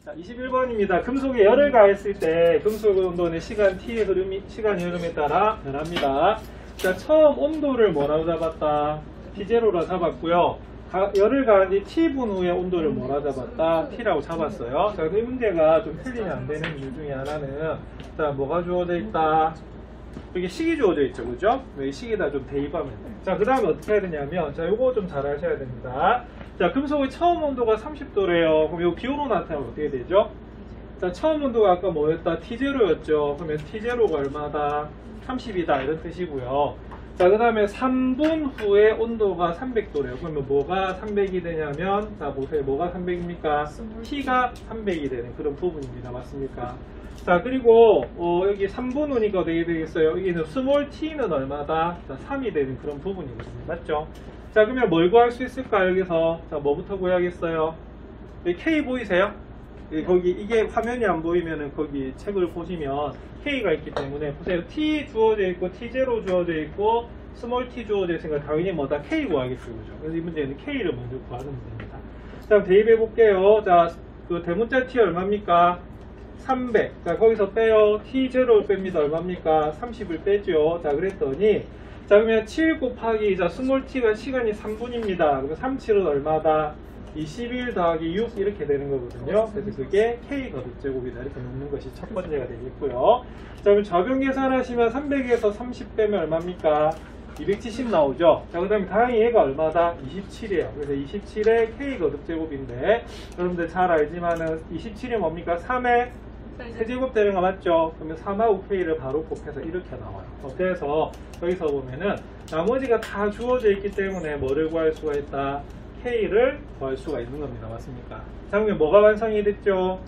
자, 21번입니다. 금속에 열을 가했을 때 금속 온도는 시간이 흐름에 따라 변합니다. 자, 처음 온도를 뭐라고 잡았다? T0로 잡았고요. 열을 가한 뒤 T분 후에 온도를 뭐라 잡았다? T라고 잡았어요. 자, 이 문제가 좀 틀리면 안 되는 이유 중에 하나는, 자, 뭐가 주어져 있다? 여기 식이 주어져 있죠, 그죠? 이 식에다 좀 대입하면 돼요. 자, 그 다음에 어떻게 해야 되냐면, 자, 요거 좀 잘 하셔야 됩니다. 자, 금속의 처음 온도가 30도래요. 그럼 요 기호로 나타나면 어떻게 되죠? 자, 처음 온도가 아까 뭐였다? T0였죠. 그러면 T0가 얼마다? 30이다. 이런 뜻이고요. 자, 그 다음에 3분 후에 온도가 300도래요. 그러면 뭐가 300이 되냐면, 자, 보세요. 뭐가 300입니까? T가 300이 되는 그런 부분입니다. 맞습니까? 자, 그리고 여기 3분 후니까 어떻게 되겠어요? 여기는 스몰 t는 얼마다? 자, 3이 되는 그런 부분이거든요. 맞죠? 자, 그러면 뭘 구할 수 있을까? 여기서 자, 뭐부터 구해야겠어요? 여기 K 보이세요? 거기 이게 화면이 안 보이면은 거기 책을 보시면 K가 있기 때문에 보세요. T 주어져 있고 T0 주어져 있고 스몰 t 주어져 있으니까 당연히 뭐다? K 구하겠죠. 그죠? 그래서 이 문제는 K를 먼저 구하는 문제입니다. 자, 대입해 볼게요. 자, 그 대문자 T 얼마입니까? 300. 자, 거기서 빼요. T0를 뺍니다. 얼마입니까? 30을 빼죠. 자, 그랬더니, 자, 그러면 7 곱하기, 자, 스몰 t가 시간이 3분입니다. 그러면 37은 얼마다? 21 더하기 6 이렇게 되는 거거든요. 그래서 그게 K 거듭제곱이다. 이렇게 놓는 것이 첫 번째가 되겠고요. 자, 그럼 좌변 계산하시면 300에서 30 빼면 얼마입니까? 270 나오죠. 자, 그 다음에 다행히 얘가 얼마다? 27이에요. 그래서 27의 K 거듭제곱인데, 여러분들 잘 알지만은 27이 뭡니까? 3의 세제곱 되는 거 맞죠? 그러면 3하고 K를 바로 곱해서 이렇게 나와요. 그래서 여기서 보면은 나머지가 다 주어져 있기 때문에 뭐를 구할 수가 있다? K를 구할 수가 있는 겁니다. 맞습니까? 자, 그러면 뭐가 완성이 됐죠?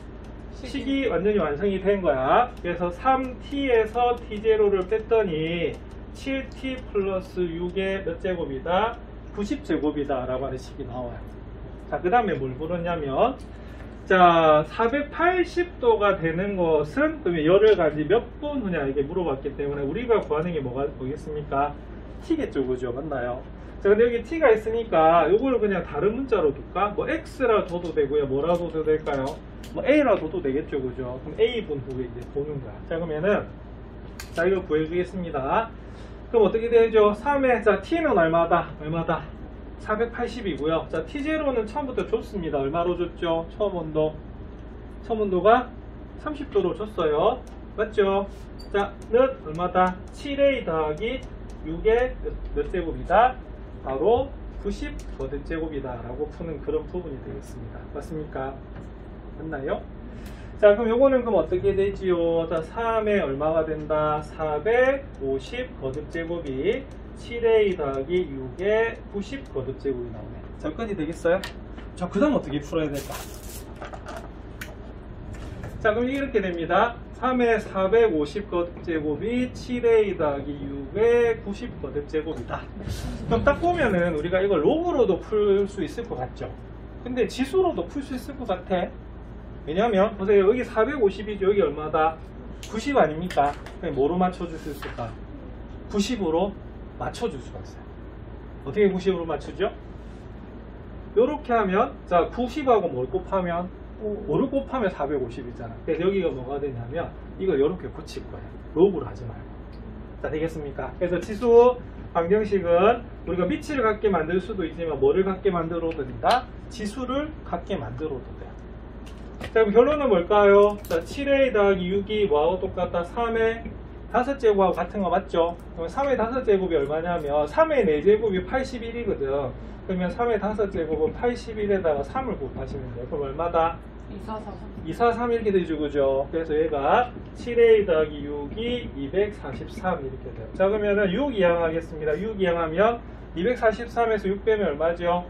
식이 완전히 완성이 된 거야. 그래서 3T에서 T0를 뺐더니 7T 플러스 6의 몇 제곱이다? 90제곱이다 라고 하는 식이 나와요. 자, 그 다음에 뭘 물었냐면, 자, 480도가 되는 것은 그러면 열을 가지 몇 분 후냐 이게 물어봤기 때문에 우리가 구하는 게 뭐겠습니까? T겠죠, 그죠? 맞나요? 자, 근데 여기 T가 있으니까 이걸 그냥 다른 문자로 둘까? 뭐 X라 둬도 되고요. 뭐라 둬도 될까요? 뭐 A라 둬도 되겠죠, 그죠? 그럼 A분 후에 이제 보는 거야. 자, 그러면은 자, 이거 구해주겠습니다. 그럼 어떻게 되죠? 3에 자, T는 얼마다? 480이고요. 자, T0는 처음부터 줬습니다. 얼마로 줬죠? 처음 온도가 30도로 줬어요. 맞죠? 자, 는 얼마다? 7A 더하기 6의 몇 제곱이다? 바로 90 거듭제곱이다 라고 푸는 그런 부분이 되겠습니다. 맞습니까? 맞나요? 자, 그럼 요거는 그럼 어떻게 되지요? 자, 3에 얼마가 된다? 450 거듭제곱이 7A 더하기 6의 90 거듭제곱이 나오네. 자, 여기까지 되겠어요? 자, 그 다음 어떻게 풀어야 될까? 자, 그럼 이렇게 됩니다. 3의 450 거듭제곱이 7A 더하기 6의 90 거듭제곱이다. 그럼 딱 보면은 우리가 이걸 로그로도 풀 수 있을 것 같죠? 근데 지수로도 풀 수 있을 것 같아. 왜냐면 보세요. 여기 450이죠. 여기 얼마다? 90 아닙니까? 그럼 뭐로 맞춰줄 수 있을까? 90으로 맞춰줄 수가 있어요. 어떻게 90으로 맞추죠? 이렇게 하면, 자, 90하고 뭘 곱하면? 5를 곱하면 450이잖아. 그래서 여기가 뭐가 되냐면, 이걸 이렇게 고칠 거예요. 로그를 하지 말고. 자, 되겠습니까? 그래서 지수 방정식은 우리가 미치를 갖게 만들 수도 있지만, 뭐를 갖게 만들어도 된다? 지수를 갖게 만들어도 돼요. 자, 그럼 결론은 뭘까요? 자, 7A 더하기 6이 뭐하고 똑같다? 3의 5제곱하고 같은 거 맞죠? 그러면 3의 5제곱이 얼마냐면 3의 4제곱이 81이거든. 그러면 3의 5제곱은 81에다가 3을 곱하시면 돼요. 그럼 얼마다? 243 이렇게 되죠, 그죠? 그래서 얘가 7A 더하기 6이 243 이렇게 돼요. 자, 그러면은 6 이항하겠습니다. 6 이항하면 243에서 6 빼면 얼마죠?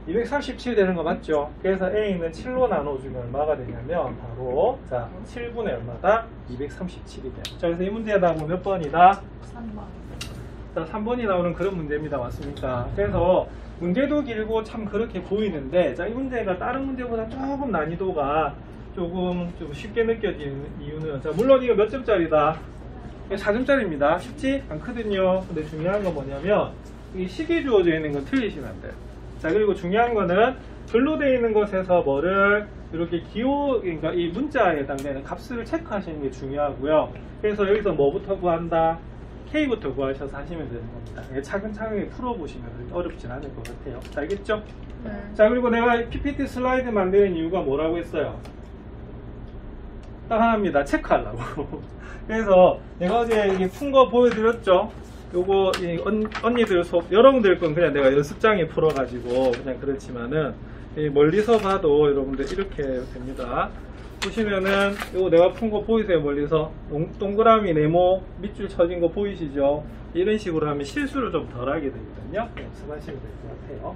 237 되는 거 맞죠? 그래서 A는 7로 나눠주면 얼마가 되냐면 바로 자, 7분의 얼마다? 237이 돼요. 자, 그래서 이 문제에 나오면 몇 번이다? 3번. 자, 3번이 나오는 그런 문제입니다. 맞습니까? 그래서 문제도 길고 참 그렇게 보이는데, 자, 이 문제가 다른 문제보다 조금 난이도가 좀 쉽게 느껴지는 이유는, 자, 물론 이거 몇 점짜리다? 4점짜리입니다. 쉽지 않거든요. 근데 중요한 건 뭐냐면 이 식이 주어져 있는 건 틀리시면 안 돼요. 자, 그리고 중요한 거는 글로 되어 있는 것에서 뭐를 이렇게 기호, 그러니까 이 문자에 해당되는 값을 체크하시는 게 중요하고요. 그래서 여기서 뭐부터 구한다? K부터 구하셔서 하시면 되는 겁니다. 차근차근 풀어보시면 어렵진 않을 것 같아요. 알겠죠? 네. 자, 그리고 내가 PPT 슬라이드 만드는 이유가 뭐라고 했어요? 딱 하나입니다. 체크하려고. 그래서 내가 어제 이게 푼 거 보여드렸죠? 요거 언니들 수업, 여러분들 건 그냥 내가 연습장에 풀어가지고 그냥 그렇지만은 멀리서 봐도 여러분들 이렇게 됩니다. 보시면은 요거 내가 푼 거 보이세요? 멀리서 동그라미 네모 밑줄 쳐진 거 보이시죠? 이런 식으로 하면 실수를 좀 덜 하게 되거든요. 연습하시면 될 것 같아요.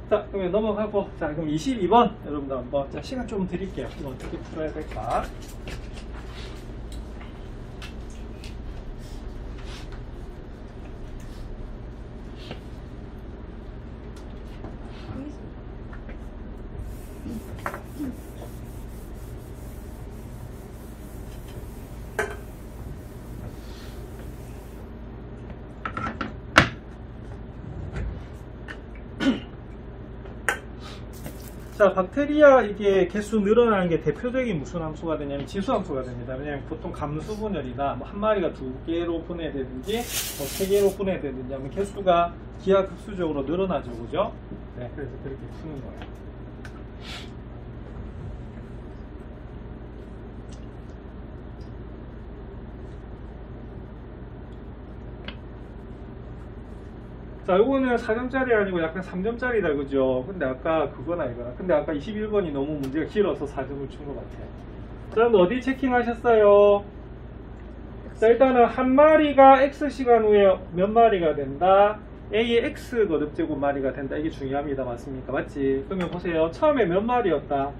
자, 그러면 넘어가고, 자, 그럼 22번 여러분들 한번, 자, 시간 좀 드릴게요. 이거 어떻게 풀어야 될까? 자, 박테리아 이게 개수 늘어나는 게 대표적인 무슨 함수가 되냐면 지수함수가 됩니다. 왜냐하면 보통 감수 분열이나 뭐 한 마리가 2개로 분해되든지 뭐 3개로 분해되든지 하면 개수가 기하급수적으로 늘어나죠, 그죠? 네, 그래서 그렇게 푸는 거예요. 자, 요거는 4점짜리 아니고 약간 3점짜리다, 그죠? 근데 아까 그거나 이거나. 근데 아까 21번이 너무 문제가 길어서 4점을 준 것 같아요. 자, 그럼 어디 체킹하셨어요? 자, 일단은 한 마리가 X시간 후에 몇 마리가 된다? A의 X 거듭제곱 마리가 된다. 이게 중요합니다. 맞습니까? 맞지? 그러면 보세요. 처음에 몇 마리였다?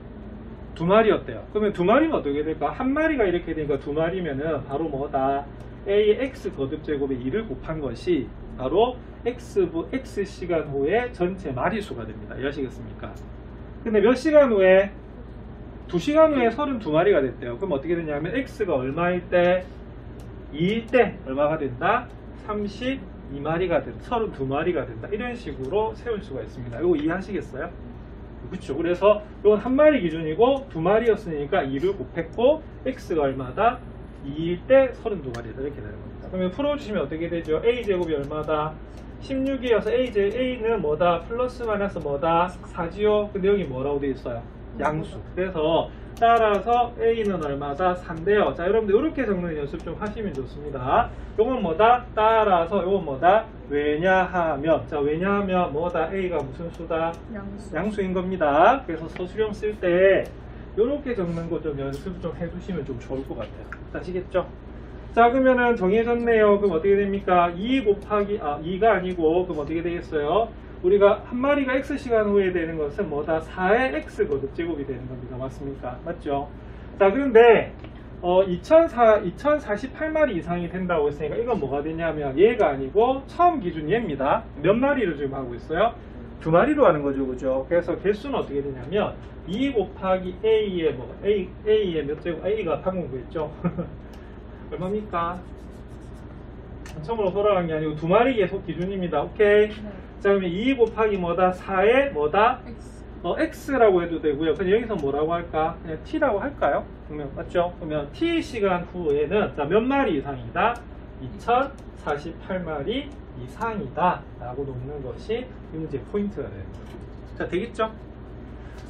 2마리였대요. 그러면 2마리면 어떻게 될까? 한 마리가 이렇게 되니까 2마리면은 바로 뭐다? A의 X 거듭제곱에 2를 곱한 것이 바로 X시간 후에 전체 마리수가 됩니다. 이해하시겠습니까? 근데 몇 시간 후에? 2시간 후에 32마리가 됐대요. 그럼 어떻게 되냐면 X가 얼마일 때? 2일 때 얼마가 된다? 32마리가 된다. 32마리가 된다. 이런 식으로 세울 수가 있습니다. 이거 이해하시겠어요? 그렇죠. 그래서 이건 한 마리 기준이고 2마리였으니까 2를 곱했고 X가 얼마다? 2일 때 32마리다. 이렇게 되는 겁니다. 그러면 풀어주시면 어떻게 되죠? A제곱이 얼마다? 16이어서 A는 뭐다? 플러스 마이너스 뭐다? 4지요? 근데 여기 뭐라고 되어 있어요? 양수. 그래서 따라서 A는 얼마다? 3대요. 자, 여러분들 이렇게 적는 연습 좀 하시면 좋습니다. 요건 뭐다? 따라서 요건 뭐다? 왜냐하면. 자, 왜냐하면 뭐다? A가 무슨 수다? 양수인 겁니다. 그래서 서술형 쓸 때 이렇게 적는 거 좀 연습 좀 해두시면 좀 좋을 것 같아요. 아시겠죠? 자, 그러면은 정해졌네요. 그럼 어떻게 됩니까? 2 곱하기, 2가 아니고, 그럼 어떻게 되겠어요? 우리가 한 마리가 X시간 후에 되는 것은 뭐다? 4의 X 거듭제곱이 되는 겁니다. 맞습니까? 맞죠? 자, 그런데, 2048마리 이상이 된다고 했으니까 이건 뭐가 되냐면 얘가 아니고 처음 기준 얘입니다. 몇 마리를 지금 하고 있어요? 2마리로 하는 거죠, 그죠? 그래서 개수는 어떻게 되냐면 2 곱하기 A의 A의 몇 제곱? A가 방금 구했죠? 얼마입니까? 처음으로 돌아간 게 아니고 2마리 계속 기준입니다. 오케이? 네. 자, 그러면 2 곱하기 뭐다? 4의 뭐다? X라고 해도 되고요. 그냥 여기서 뭐라고 할까? 그냥 T라고 할까요? 그러면 맞죠? 그러면 T 시간 후에는 자, 몇 마리 이상이다? 2048마리 이상이다 라고 놓는 것이 이 문제의 포인트가 되는 거죠. 자, 되겠죠?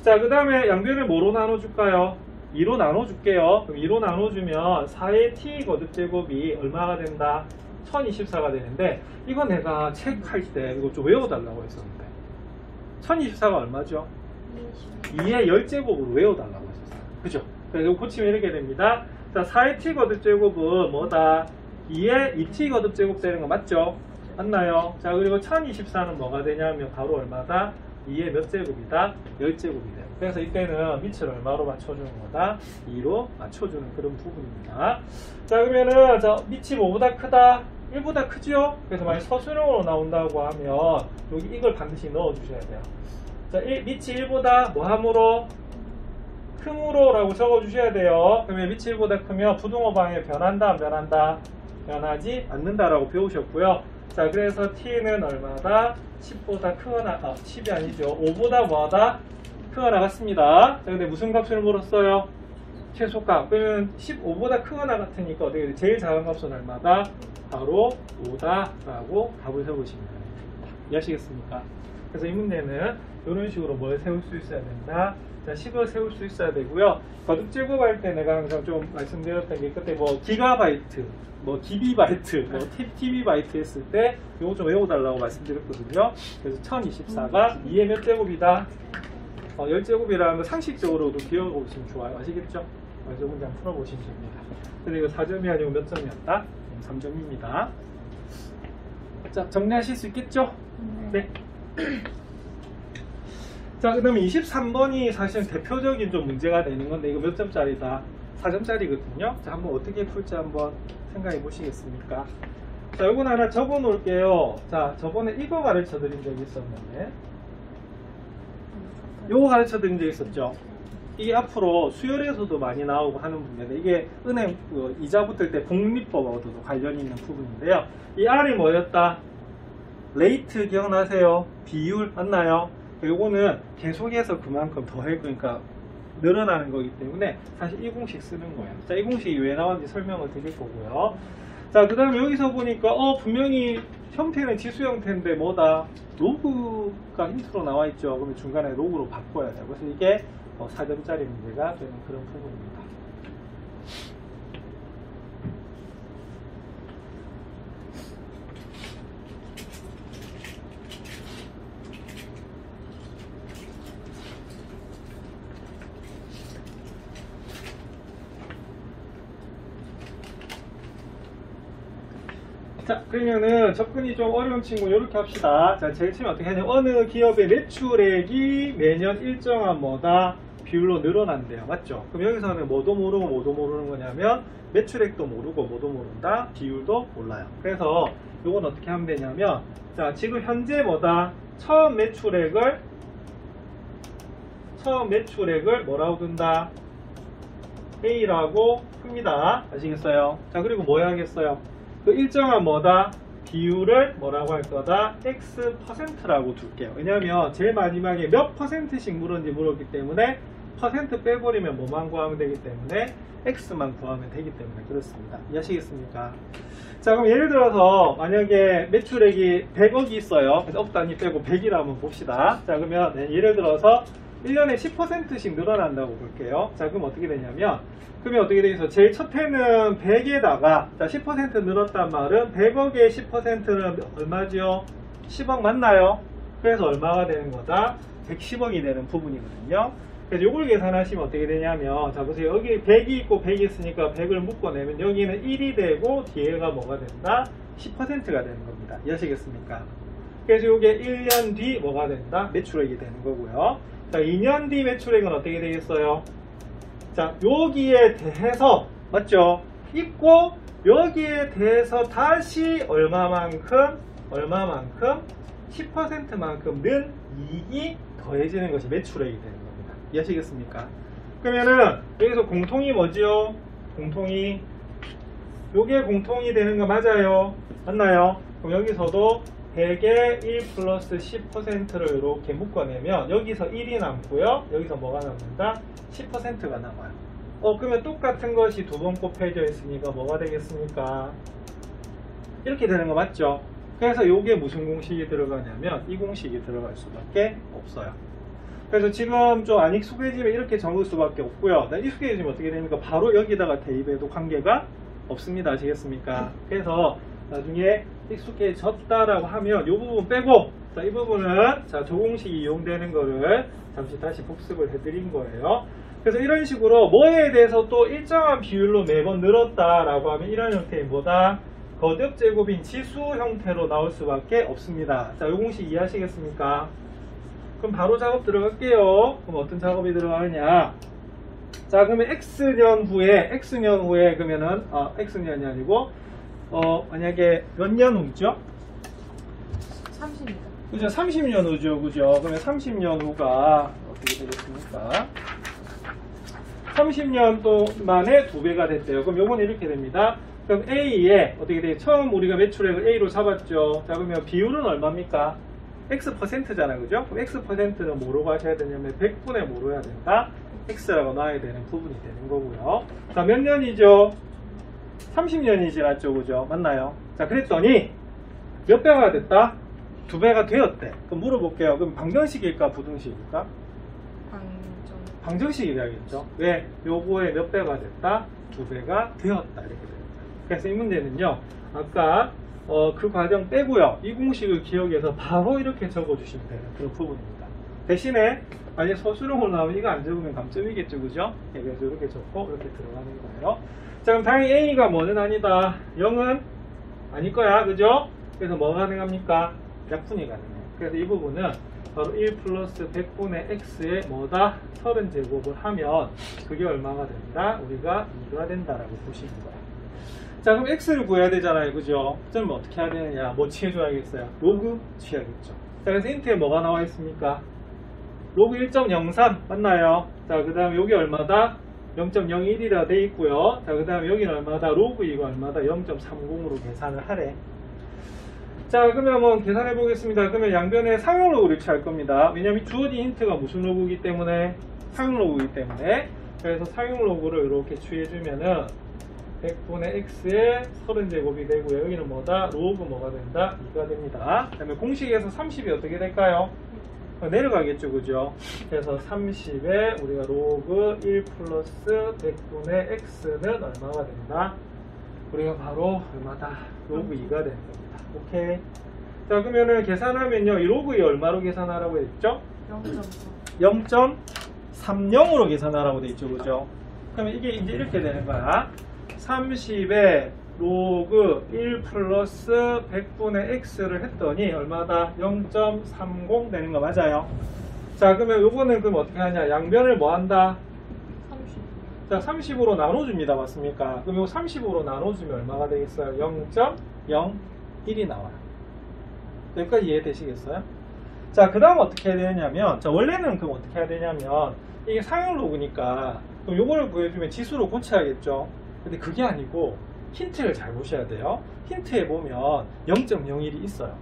자, 그 다음에 양변을 뭐로 나눠줄까요? 2로 나눠줄게요. 그럼 2로 나눠주면 4의 t 거듭제곱이 얼마가 된다? 1024가 되는데 이거 내가 책 할 때 이거 좀 외워달라고 했었는데 1024가 얼마죠? 2의 10제곱으로 외워달라고 했었어요. 그죠? 그래서 이거 고치면 이렇게 됩니다. 자, 4의 t 거듭제곱은 뭐다? 2의 2t 거듭제곱 되는 거 맞죠? 맞나요? 자, 그리고 1024는 뭐가 되냐면 바로 얼마다? 2의 몇 제곱이다? 10제곱이 돼요. 그래서 이때는 밑을 얼마로 맞춰주는 거다? 2로 맞춰주는 그런 부분입니다. 자, 그러면은 밑이 뭐보다 크다? 1보다 크죠? 그래서 만약 서술형으로 나온다고 하면 여기 이걸 반드시 넣어주셔야 돼요. 자, 밑이 1보다 뭐함으로? 큼으로 라고 적어주셔야 돼요. 그러면 밑이 1보다 크면 부등호 방향 변한다 안 변한다? 변하지 않는다라고 배우셨고요. 자, 그래서 t는 얼마다? 10보다 크거나, 10이 아니죠. 5보다 뭐하다? 크거나 같습니다. 자, 근데 무슨 값을 물었어요? 최소값. 그러면 15보다 크거나 같으니까 어떻게 돼? 제일 작은 값은 얼마다? 바로 5다 라고 답을 세우시면 됩니다. 이해하시겠습니까? 그래서 이 문제는 이런 식으로 뭘 세울 수 있어야 된다? 자, 10을 세울 수 있어야 되고요. 거듭 제곱할 때 내가 항상 좀 말씀드렸던 게 그때 뭐 기가바이트, 뭐 기비바이트, 뭐 TB바이트 했을 때 이거 좀 외워달라고 말씀드렸거든요. 그래서 1024가 2의 몇 제곱이다? 10제곱이라는 거 상식적으로도 기억하고 있으면 좋아요. 아시겠죠? 그래서 문제 한번 풀어보시면 됩니다. 근데 이거 4점이 아니고 몇 점이었다? 3점입니다. 자, 정리하실 수 있겠죠? 네. 자, 그 다음에 23번이 사실 대표적인 좀 문제가 되는 건데 이거 몇 점짜리다? 4점짜리거든요. 자, 한번 어떻게 풀지 한번 생각해 보시겠습니까? 자, 이건 하나 적어 놓을게요. 자, 저번에 이거 가르쳐 드린 적이 있었는데 요거 가르쳐 드린 적 있었죠? 이게 앞으로 수열에서도 많이 나오고 하는 문제인데 이게 은행 이자 붙을 때 복리법하고도 관련이 있는 부분인데요. 이 R이 뭐였다? 레이트 기억나세요? 비율 맞나요? 요거는 계속해서 그만큼 더해 그러니까 늘어나는 거기 때문에 사실 이 공식 쓰는 거예요. 자, 이 공식이 왜 나왔는지 설명을 드릴 거고요. 자, 그 다음에 여기서 보니까 분명히 형태는 지수 형태인데 뭐다? 로그가 힌트로 나와 있죠. 그러면 중간에 로그로 바꿔야 돼요. 그래서 이게 4점짜리 문제가 되는 그런 부분입니다. 자, 그러면은 접근이 좀 어려운 친구 이렇게 합시다. 자, 제일 처음에 어떻게 하냐면 어느 기업의 매출액이 매년 일정한 뭐다? 비율로 늘어난대요. 맞죠? 그럼 여기서는 뭐도 모르고 뭐도 모르는 거냐면 매출액도 모르고 뭐도 모른다? 비율도 몰라요. 그래서 이건 어떻게 하면 되냐면 자, 지금 현재 뭐다? 처음 매출액을 뭐라고 둔다? A라고 풉니다. 아시겠어요? 자, 그리고 뭐 해야겠어요? 그 일정한 뭐다? 비율을 뭐라고 할 거다? X%라고 둘게요. 왜냐면 제일 마지막에 몇 %씩 물었는지 물었기 때문에 퍼센트 빼버리면 뭐만 구하면 되기 때문에 X만 구하면 되기 때문에 그렇습니다. 이해하시겠습니까? 자, 그럼 예를 들어서 만약에 매출액이 100억이 있어요. 그래서 억 단위 빼고 100이라 한번 봅시다. 자, 그러면 예를 들어서 1년에 10%씩 늘어난다고 볼게요. 자, 그럼 어떻게 되냐면 그러면 어떻게 되겠어? 제일 첫 해는 100에다가 자, 10% 늘었단 말은 100억의 10%는 얼마죠? 10억 맞나요? 그래서 얼마가 되는 거다? 110억이 되는 부분이거든요. 그래서 이걸 계산하시면 어떻게 되냐면 자, 보세요. 여기 100이 있고 100이 있으니까 100을 묶어내면 여기는 1이 되고 뒤에가 뭐가 된다? 10%가 되는 겁니다. 이해하시겠습니까? 그래서 이게 1년 뒤 뭐가 된다? 매출액이 되는 거고요. 자, 2년 뒤 매출액은 어떻게 되겠어요? 자, 여기에 대해서 맞죠? 있고 여기에 대해서 다시 얼마만큼 10%만큼 는 이익이 더해지는 것이 매출액이 되는 겁니다. 이해하시겠습니까? 그러면은 여기서 공통이 뭐죠? 공통이 요게 공통이 되는 거 맞아요? 맞나요? 그럼 여기서도 100에 1 플러스 10%를 이렇게 묶어내면 여기서 1이 남고요. 여기서 뭐가 남는다? 10%가 남아요. 그러면 똑같은 것이 두 번 곱해져 있으니까 뭐가 되겠습니까? 이렇게 되는 거 맞죠? 그래서 이게 무슨 공식이 들어가냐면 이 공식이 들어갈 수밖에 없어요. 그래서 지금 좀 안 익숙해지면 이렇게 적을 수밖에 없고요. 익숙해지면 어떻게 됩니까? 바로 여기다가 대입해도 관계가 없습니다. 아시겠습니까? 그래서 나중에 익숙해졌다라고 하면 이 부분 빼고 자, 이 부분은 자, 저 공식이 이용되는 거를 잠시 다시 복습을 해드린 거예요. 그래서 이런 식으로 뭐에 대해서 또 일정한 비율로 매번 늘었다라고 하면 이런 형태의 뭐다? 거듭 제곱인 지수 형태로 나올 수밖에 없습니다. 자, 이 공식 이해하시겠습니까? 그럼 바로 작업 들어갈게요. 그럼 어떤 작업이 들어가느냐? 자, 그러면 X년 후에 그러면은 X년이 아니고 만약에 몇 년 후죠? 30년. 그죠? 30년 후죠. 그죠? 그러면 30년 후가 어떻게 되겠습니까? 30년 동안에 2배가 됐대요. 그럼 요건 이렇게 됩니다. 그럼 A에 어떻게 돼요? 처음 우리가 매출액을 A로 잡았죠. 자, 그러면 비율은 얼마입니까? X%잖아요. 그죠? 그럼 X%는 뭐로 가셔야 되냐면 100분의 뭐로 해야 된다? X라고 놔야 되는 부분이 되는 거고요. 자, 몇 년이죠? 30년이 지났죠. 그죠? 맞나요? 자, 그랬더니 몇 배가 됐다? 2배가 되었대. 그럼 물어볼게요. 그럼 방정식일까? 부등식일까? 방정. 방정식이 돼야겠죠. 왜? 요거에 몇 배가 됐다? 2배가 되었다. 이렇게 됩니다. 그래서 이 문제는요, 아까 그 과정 빼고요, 이 공식을 기억해서 바로 이렇게 적어주시면 되는 그런 부분입니다. 대신에 만약 서술형으로 나오면 이거 안 적으면 감점이겠죠. 그죠? 그래서 이렇게 적고 이렇게 들어가는 거예요. 자, 그럼 당연히 A가 뭐는 아니다. 0은 아닐 거야. 그죠? 그래서 뭐가 가능합니까? 약분이 가능해요. 그래서 이 부분은 바로 1 플러스 100분의 x에 뭐다? 30제곱을 하면 그게 얼마가 된다? 우리가 2가 된다라고 보시는 거예요. 자, 그럼 x를 구해야 되잖아요. 그죠? 그럼 어떻게 해야 되느냐? 뭐 취해줘야겠어요? 로그 취해야겠죠. 자, 그래서 인트에 뭐가 나와 있습니까? 로그 1.03 맞나요? 자, 그 다음에 여기 얼마다? 0.01이라 돼 있고요. 자, 그 다음에 여기는 얼마다? 로그 이거 얼마다? 0.30으로 계산을 하래. 자, 그러면 한번 계산해 보겠습니다. 그러면 양변에 상용 로그를 취할 겁니다. 왜냐면 주어진 힌트가 무슨 로그이기 때문에? 상용 로그이기 때문에. 그래서 상용 로그를 이렇게 취해주면은 100분의 x에 30제곱이 되고요. 여기는 뭐다? 로그 뭐가 된다? 2가 됩니다. 그 다음에 공식에서 30이 어떻게 될까요? 내려가겠죠. 그죠? 그래서 30에 우리가 로그 1 플러스 100분의 x는 얼마가 된다? 우리가 바로 얼마다? 로그 2가 되는 겁니다. 오케이. 자, 그러면은 계산하면요, 이 로그 2 얼마로 계산하라고 했죠? 0.30으로 계산하라고 돼 있죠. 그죠? 그러면 이게 이제 이렇게 되는 거야. 30에 로그 1 플러스 100분의 x를 했더니 얼마다? 0.30 되는 거 맞아요? 자, 그러면 요거는 그럼 어떻게 하냐? 양변을 뭐 한다? 30. 자, 30으로 나눠줍니다. 맞습니까? 그럼 이거 30으로 나눠주면 얼마가 되겠어요? 0.01이 나와요. 여기까지 이해되시겠어요? 자, 그 다음 어떻게 해야 되냐면, 자, 원래는 그럼 어떻게 해야 되냐면, 이게 상용 로그니까, 그럼 요거를 구해주면 지수로 고쳐야겠죠? 근데 그게 아니고, 힌트를 잘 보셔야 돼요. 힌트에 보면 0.01이 있어요.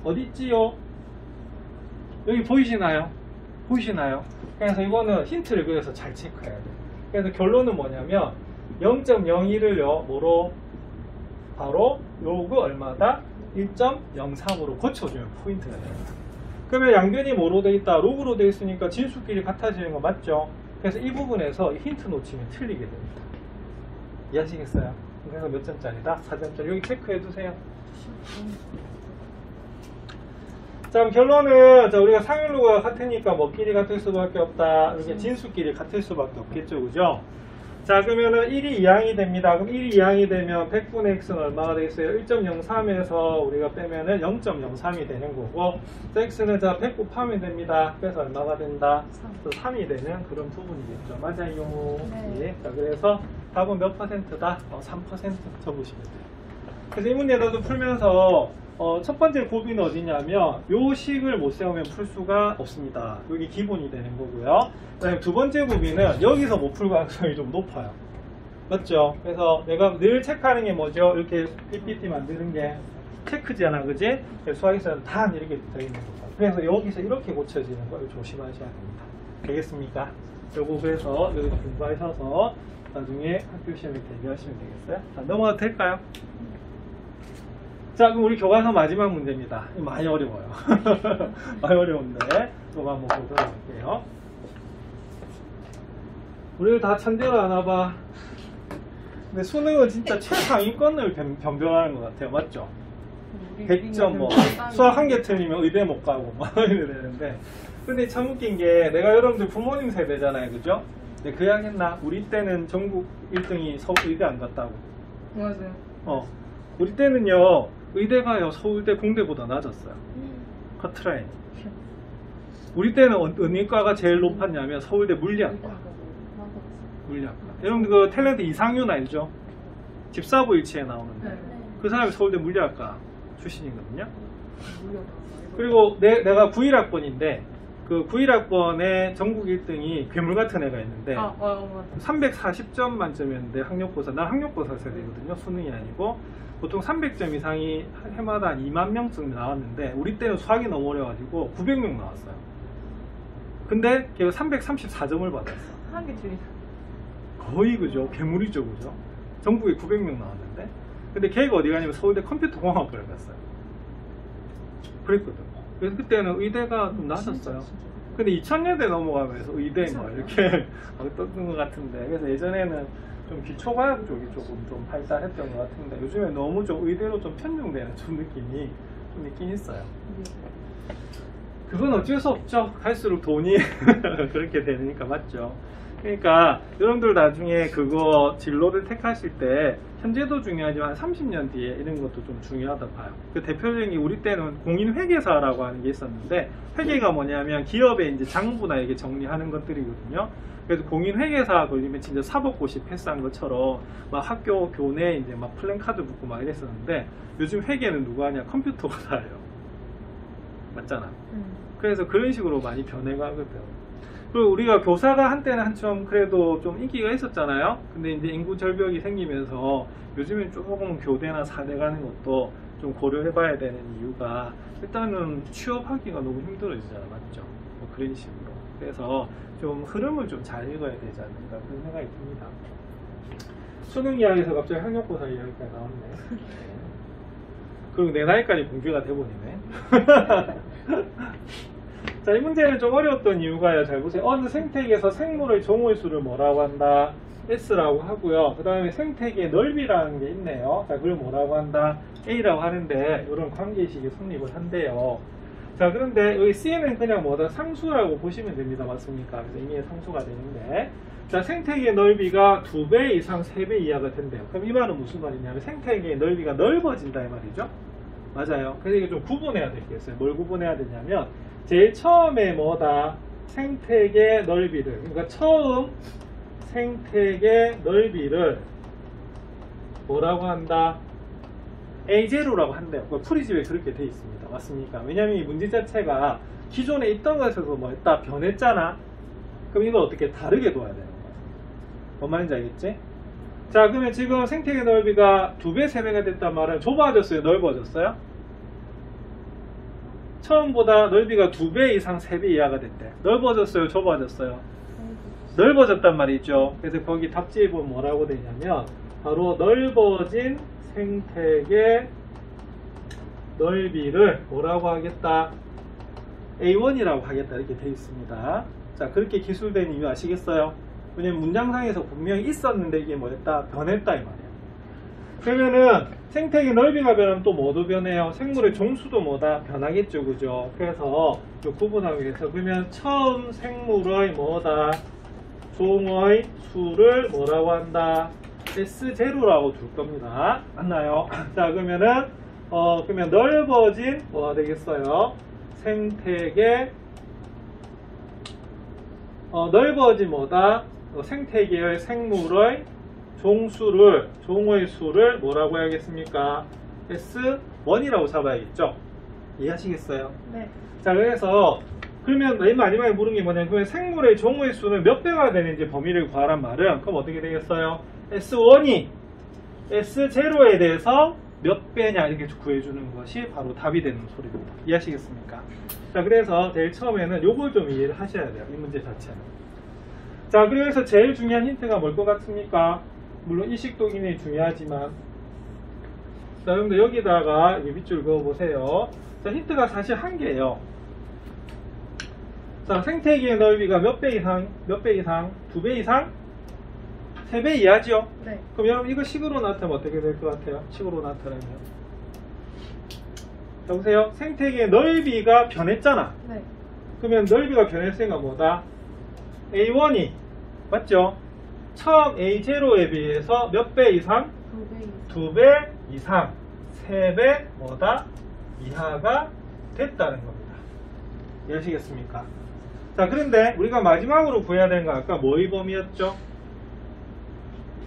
어디 있지요? 여기 보이시나요? 보이시나요? 그래서 이거는 힌트를 그래서 잘 체크해야 돼요. 그래서 결론은 뭐냐면 0.01을요 뭐로? 바로 로그 얼마다? 1.03으로 고쳐주면 포인트가 됩니다. 그러면 양변이 뭐로 돼 있다? 로그로 돼 있으니까 진수끼리 같아지는 거 맞죠? 그래서 이 부분에서 힌트 놓치면 틀리게 됩니다. 이해하시겠어요? 그래서 몇 점짜리다? 4점짜리. 여기 체크해 두세요. 자, 그럼 결론은, 자, 우리가 상용로가 같으니까 뭐끼리 같을 수밖에 없다. 이렇게 진수끼리 같을 수밖에 없겠죠. 그죠? 자, 그러면은 1이 2항이 됩니다. 그럼 1이 2항이 되면 100분의 x는 얼마가 되겠어요? 1.03에서 우리가 빼면은 0.03이 되는 거고, 자, x는 자, 100 곱하면 됩니다. 그래서 얼마가 된다? 3이 되는 그런 부분이겠죠. 맞아요. 네. 예. 자, 그래서 답은 몇 %다? 3% 적으시면 돼요. 그래서 이 문제도 풀면서 첫 번째 고비는 어디냐면 요 식을 못 세우면 풀 수가 없습니다. 여기 기본이 되는 거고요. 그다음에 두 번째 고비는 여기서 못 풀 가능성이 좀 높아요. 맞죠? 그래서 내가 늘 체크하는 게 뭐죠? 이렇게 PPT 만드는 게 체크잖아, 그지? 수학에서는 다 이렇게 되어 있는 거죠. 그래서 여기서 이렇게 고쳐지는 걸 조심하셔야 됩니다. 되겠습니까? 요거 그래서 여기 공부하셔서 나중에 학교 시험에 대비하시면 되겠어요? 자, 넘어가도 될까요? 자, 그럼 우리 교과서 마지막 문제입니다. 이거 많이 어려워요. 많이 어려운데 이거 한번 보도록 할게요. 우리를 다 천재로 하나봐. 근데 수능은 진짜 최상위권을 변별하는 것 같아요. 맞죠? 100점 뭐 수학 한 개 틀리면 의대 못 가고 막 이래 되는데, 근데 참 웃긴 게 내가 여러분들 부모님 세대잖아요. 그죠? 근데 그 이야기했나? 우리 때는 전국 1등이 서울 의대 안 갔다고. 맞아요. 우리 때는요 의대가요 서울대 공대보다 낮았어요. 커트라인. 우리 때는 어느과가 제일 높았냐면 서울대 물리학과. 물리학과. 여러분 그 탤런트 이상윤 알죠? 집사부일치에 나오는데 네. 그 사람이 서울대 물리학과 출신이거든요. 그리고 내가 91학번인데 그 그 91학번에 전국 1등이 괴물 같은 애가 있는데 맞아. 340점 만점이었는데 학력고사, 난 학력고사 세대거든요. 수능이 아니고 보통 300점 이상이 해마다 한 2만 명쯤 나왔는데 우리 때는 수학이 너무 어려가지고 900명 나왔어요. 근데 걔가 334점을 받았어. 한 개 줄이. 거의 그죠? 괴물이죠, 그죠? 전국에 900명 나왔는데 근데 걔가 어디 가냐면 서울대 컴퓨터공학과를 갔어요. 그랬거든. 그래서 그때는 의대가 좀 낮았어요. 근데 2000년대 넘어가면서 의대 뭐 이렇게 떴던 것 같은데, 그래서 예전에는 좀 기초과학 쪽이 조금 좀 발달했던 것 같은데 요즘에 너무 좀 의대로 좀 편중되는 좀 느낌이 좀 있긴 있어요. 그건 어쩔 수 없죠. 갈수록 돈이 그렇게 되니까. 맞죠? 그러니까 여러분들 나중에 그거 진로를 택하실 때 현재도 중요하지만 30년 뒤에 이런 것도 좀 중요하다 봐요. 그 대표적인 게 우리 때는 공인회계사라고 하는 게 있었는데, 회계가 뭐냐면 기업의 이제 장부나 이게 정리하는 것들이거든요. 그래서 공인회계사 걸리면 진짜 사법고시 패스한 것처럼 막 학교 교내에 이제 막 플랜카드 붙고 막 이랬었는데, 요즘 회계는 누가 하냐? 컴퓨터가 다 해요. 맞잖아. 그래서 그런 식으로 많이 변해가거든. 그리고 우리가 교사가 한때는 한참 그래도 좀 인기가 있었잖아요. 근데 이제 인구 절벽이 생기면서 요즘엔 조금 교대나 사대 가는 것도 좀 고려해봐야 되는 이유가, 일단은 취업하기가 너무 힘들어지잖아. 맞죠? 뭐 그런 식으로. 그래서 좀 흐름을 좀 잘 읽어야 되지 않는가 그런 생각이 듭니다. 수능 이야기에서 갑자기 학력고사 이야기가 나왔네. 그리고 내 나이까지 공개가 돼버리네. 자, 이 문제는 좀 어려웠던 이유가요. 잘 보세요. 어느 생태계에서 생물의 종의 수를 뭐라고 한다? S라고 하고요. 그 다음에 생태계의 넓이라는 게 있네요. 자, 그걸 뭐라고 한다? A라고 하는데, 이런 관계식이 성립을 한대요. 자, 그런데 여기 C는 그냥 뭐다? 상수라고 보시면 됩니다. 맞습니까? 그래서 임의의 상수가 되는데, 자, 생태계의 넓이가 2배 이상 3배 이하가 된대요. 그럼 이 말은 무슨 말이냐면 생태계의 넓이가 넓어진다 이 말이죠. 맞아요. 그래서 이게 좀 구분해야 되겠어요. 뭘 구분해야 되냐면, 제일 처음에 뭐다? 생태계 넓이를, 그러니까 처음 생태계 넓이를 뭐라고 한다? A0라고 한대요. 풀이집에 그렇게 돼 있습니다. 맞습니까? 왜냐면 이 문제 자체가 기존에 있던 것에서 뭐 했다? 변했잖아. 그럼 이걸 어떻게 다르게 둬야 되는 거야. 뭔 말인지 알겠지? 자, 그러면 지금 생태계 넓이가 2배, 3배가 됐단 말은 좁아졌어요? 넓어졌어요? 처음보다 넓이가 2배 이상 3배 이하가 됐대. 넓어졌어요? 좁아졌어요? 넓어졌단 말이죠. 그래서 거기 답지에 보면 뭐라고 되냐면 바로 넓어진 생태계 넓이를 뭐라고 하겠다? A1이라고 하겠다. 이렇게 되어 있습니다. 자, 그렇게 기술된 이유 아시겠어요? 왜냐면 문장상에서 분명히 있었는데 이게 뭐였다? 변했다 이 말이에요. 그러면은 생태계 넓이가 변하면 또 뭐도 변해요? 생물의 종수도 뭐다? 변하겠죠. 그죠? 그래서 구분하기 위해서 그러면 처음 생물의 뭐다? 종의 수를 뭐라고 한다? S0라고 둘 겁니다. 맞나요? 자, 그러면은 그러면 넓어진 뭐가 되겠어요? 생태계 넓어진 뭐다? 생태계의 생물의 종의 수를 뭐라고 해야겠습니까? S1이라고 잡아야겠죠? 이해하시겠어요? 네. 자, 그래서 그러면 맨 마지막에 물은 게 뭐냐면, 그러면 생물의 종의 수는 몇 배가 되는지 범위를 구하란 말은, 그럼 어떻게 되겠어요? S1이 S0에 대해서 몇 배냐 이렇게 구해주는 것이 바로 답이 되는 소리입니다. 이해하시겠습니까? 자, 그래서 제일 처음에는 요걸 좀 이해를 하셔야 돼요. 이 문제 자체는. 자, 그래서 제일 중요한 힌트가 뭘 것 같습니까? 물론 이식도 굉장히 중요하지만, 자, 여러분들 여기다가 밑줄 그어보세요. 자, 힌트가 사실 한 개예요. 자, 생태계의 넓이가 몇 배 이상? 2배 이상? 3배 이하죠? 네. 그럼 여러분 이거 식으로 나타내면 어떻게 될 것 같아요? 식으로 나타내면. 자, 보세요. 생태계의 넓이가 변했잖아. 네. 그러면 넓이가 변했으니까 뭐다? A1이 맞죠? 처음 A0에 비해서 몇 배 이상? 2배 이상 3배 뭐다? 이하가 됐다는 겁니다. 이해하시겠습니까? 자, 그런데 우리가 마지막으로 구해야 되는 건 아까 뭐의 범위였죠?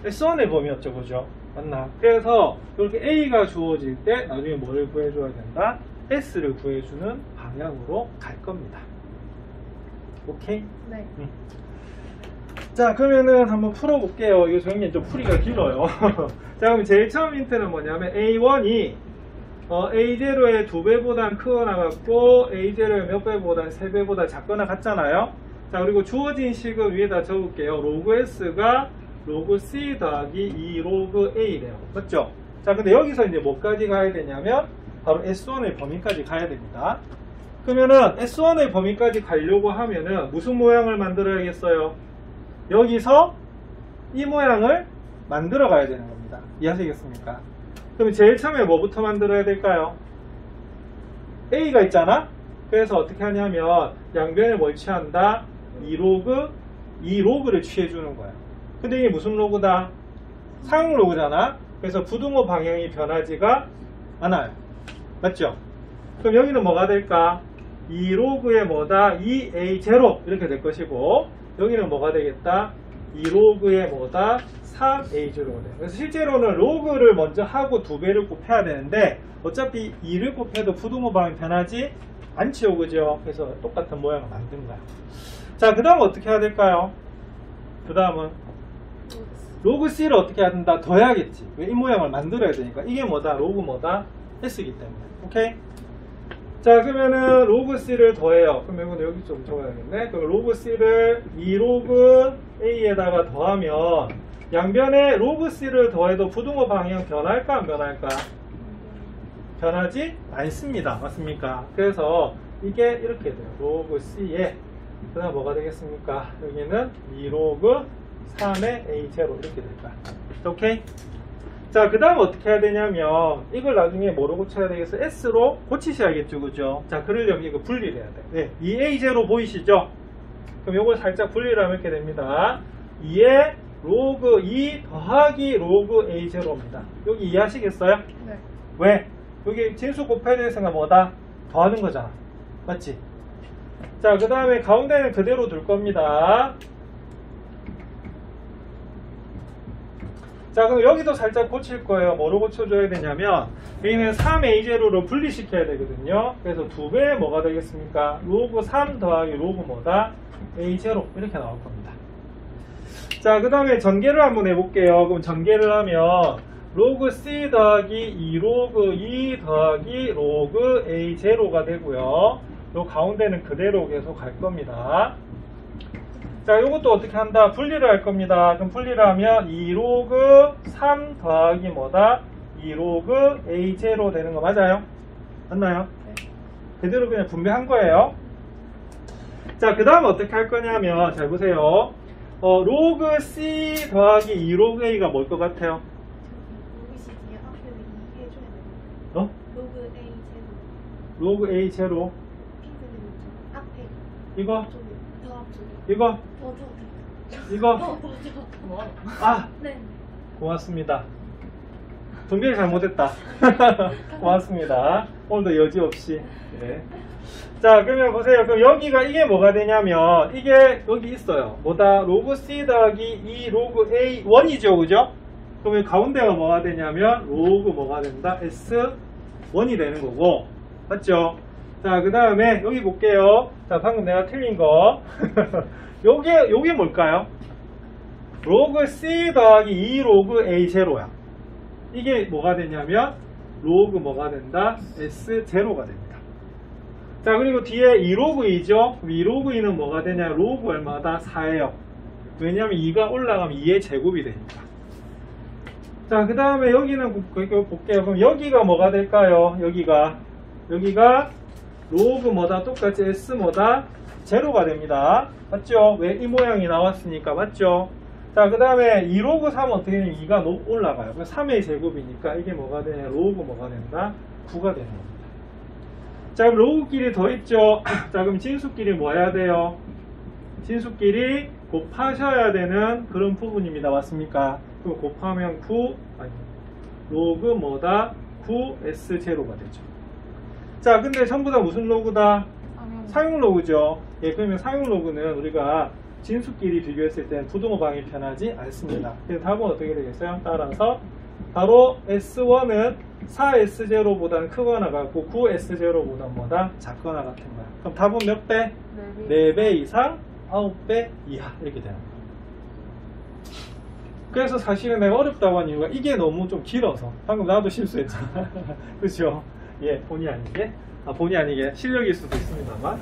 S1의 범위였죠. 그죠? 맞나? 그래서 이렇게 A가 주어질 때 나중에 뭐를 구해줘야 된다? S를 구해주는 방향으로 갈 겁니다. 오케이? 네. 자, 그러면은 한번 풀어볼게요. 이거 정리 좀 풀이가 길어요. 자, 그럼 제일 처음 힌트는 뭐냐면 A1이 A0의 2배보단 크거나 같고 A0의 몇 배보단 3배보다 작거나 같잖아요. 자, 그리고 주어진 식은 위에다 적을게요. 로그 S가 로그 C 더하기 2 로그 A래요. 맞죠? 자, 근데 여기서 이제 뭐까지 가야 되냐면 바로 S1의 범위까지 가야 됩니다. 그러면은 S1의 범위까지 가려고 하면은 무슨 모양을 만들어야겠어요? 여기서 이 모양을 만들어 가야 되는 겁니다. 이해하시겠습니까? 그럼 제일 처음에 뭐부터 만들어야 될까요? A가 있잖아? 그래서 어떻게 하냐면 양변에 뭘 취한다? 2로그를 취해주는 거야. 근데 이게 무슨 로그다? 상용 로그잖아? 그래서 부등호 방향이 변하지가 않아요. 맞죠? 그럼 여기는 뭐가 될까? 2로그의 뭐다? 2A0 이렇게 될 것이고 여기는 뭐가 되겠다? 2로그의 뭐다? 3A0가 돼요. 그래서 실제로는 로그를 먼저 하고 2배를 곱해야 되는데 어차피 2를 곱해도 부등호 방향이 변하지 않지요. 그죠? 그래서 똑같은 모양을 만든 거야. 자, 그 다음 어떻게 해야 될까요? 그 다음은 로그 C를 어떻게 해야 된다? 더해야겠지. 왜? 이 모양을 만들어야 되니까. 이게 뭐다? 로그 뭐다? S이기 때문에. 오케이? 자, 그러면은 로그 C를 더해요. 그럼 이건 여기 좀 적어야겠네. 그럼 로그 C를 2로그 A에다가 더하면 양변에 로그 C를 더해도 부등호 방향 변할까 안 변할까? 변하지 않습니다. 맞습니까? 그래서 이게 이렇게 돼요. 로그 C에 그 다음 뭐가 되겠습니까? 여기는 2로그 3의 A0 이렇게 될까? 오케이? 자, 그 다음 어떻게 해야 되냐면 이걸 나중에 뭐로 고쳐야 되겠어? S로 고치셔야겠죠. 그죠? 자, 그러려면 이거 분리를 해야 돼. 네, 2A0 보이시죠? 그럼 이걸 살짝 분리를 하면 이렇게 됩니다. 2에 로그 2 더하기 로그 A0입니다. 여기 이해하시겠어요? 네. 왜? 여기 진수 곱해야 될 생각 뭐다? 더하는 거잖아. 맞지? 자, 그 다음에 가운데는 그대로 둘 겁니다. 자, 그럼 여기도 살짝 고칠 거예요. 뭐로 고쳐줘야 되냐면 여기는 3A0로 분리시켜야 되거든요. 그래서 2배 뭐가 되겠습니까? 로그 3 더하기 로그 뭐다? A0 이렇게 나올 겁니다. 자, 그 다음에 전개를 한번 해볼게요. 그럼 전개를 하면 로그 C 더하기 2 로그 2 더하기 로그 A0가 되고요. 요 가운데는 그대로 계속 갈 겁니다. 자, 요것도 어떻게 한다? 분리를 할 겁니다. 그럼 분리를 하면 2로그 3 더하기 뭐다? 2로그 A0 되는 거 맞아요? 맞나요? 네. 그대로 그냥 분배한 거예요. 자, 그 다음 어떻게 할 거냐면 잘 보세요. 로그 C 더하기 2로그 A가 뭘 것 같아요? 로그 C 뒤에 앞에 2 해줘야 돼요. 어? 로그 A 제로. 로그 A0 핑크색 있죠? 앞에. 이거? 저기, 더 앞쪽에. 이거? 더 이거? 뭐? 아! 네. 고맙습니다. 분배를 잘못했다. 고맙습니다. 오늘도 여지없이. 네. 자, 그러면 보세요. 그럼 여기가 이게 뭐가 되냐면 이게 여기 있어요. 뭐다? 로그 C 더하기 2 로그 A 1이죠. 그죠? 그러면 가운데가 뭐가 되냐면 로그 뭐가 된다? S1이 되는 거고. 맞죠? 자, 그 다음에 여기 볼게요. 자, 방금 내가 틀린 거. 요게 뭘까요? 로그 C 더하기 2 로그 A0야. 이게 뭐가 되냐면 로그 뭐가 된다? S0가 됩니다. 자, 그리고 뒤에 2로그 2죠? 2로그 2는 뭐가 되냐? 로그 얼마다? 4예요. 왜냐면 2가 올라가면 2의 제곱이 되니까. 자, 그 다음에 여기는 볼게요. 그럼 여기가 뭐가 될까요? 여기가 로그 뭐다? 똑같이 S 뭐다? 제로가 됩니다. 맞죠? 왜? 이 모양이 나왔으니까. 맞죠? 자, 그 다음에 2로그 3은 어떻게 되냐면 2가 올라가요. 3의 제곱이니까 이게 뭐가 되냐? 로그 뭐가 된다? 9가 되는 겁니다. 자, 그럼 로그끼리 더 있죠? 자, 그럼 진수끼리 뭐 해야 돼요? 진수끼리 곱하셔야 되는 그런 부분입니다. 맞습니까? 그럼 곱하면 9, 아니, 로그 뭐다? 9S0가 되죠. 자, 근데 전부 다 무슨 로그다? 사용 로그죠. 예, 그러면 사용 로그는 우리가 진수끼리 비교했을 땐 부등호 방향이 변하지 않습니다. 그래서 답은 어떻게 되겠어요? 따라서 바로 S1은 4S0보다는 크거나 같고 9S0보다 뭐다? 작거나 같은 거야. 그럼 답은 몇 배? 4배 이상, 9배 이하 이렇게 되는 거예요. 그래서 사실은 내가 어렵다고 한 이유가 이게 너무 좀 길어서 방금 나도 실수했잖아. 그죠? 예, 본의 아니게 본의 아니게 실력일 수도 있습니다만.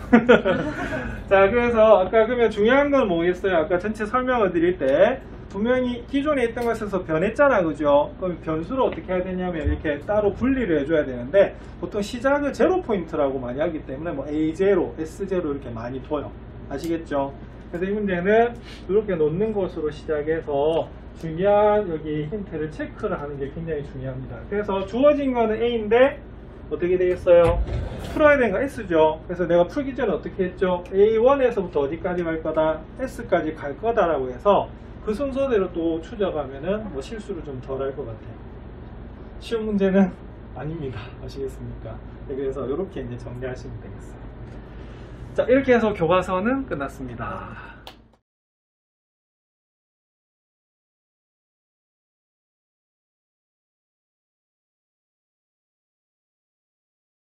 자, 그래서 아까 그러면 중요한 건 뭐겠어요? 아까 전체 설명을 드릴 때 분명히 기존에 있던 것에서 변했잖아, 그죠? 그럼 변수를 어떻게 해야 되냐면 이렇게 따로 분리를 해줘야 되는데 보통 시작을 제로 포인트라고 많이 하기 때문에 뭐 A0, S0 이렇게 많이 둬요. 아시겠죠? 그래서 이 문제는 이렇게 놓는 것으로 시작해서 중요한 여기 힌트를 체크를 하는 게 굉장히 중요합니다. 그래서 주어진 거는 A인데 어떻게 되겠어요? 풀어야 되는 거 S죠. 그래서 내가 풀기 전에 어떻게 했죠? A1에서부터 어디까지 갈 거다? S까지 갈 거다라고 해서 그 순서대로 또 추적하면은 뭐 실수를 좀 덜 할 것 같아요. 쉬운 문제는 아닙니다. 아시겠습니까? 네, 그래서 이렇게 이제 정리하시면 되겠어요. 자, 이렇게 해서 교과서는 끝났습니다.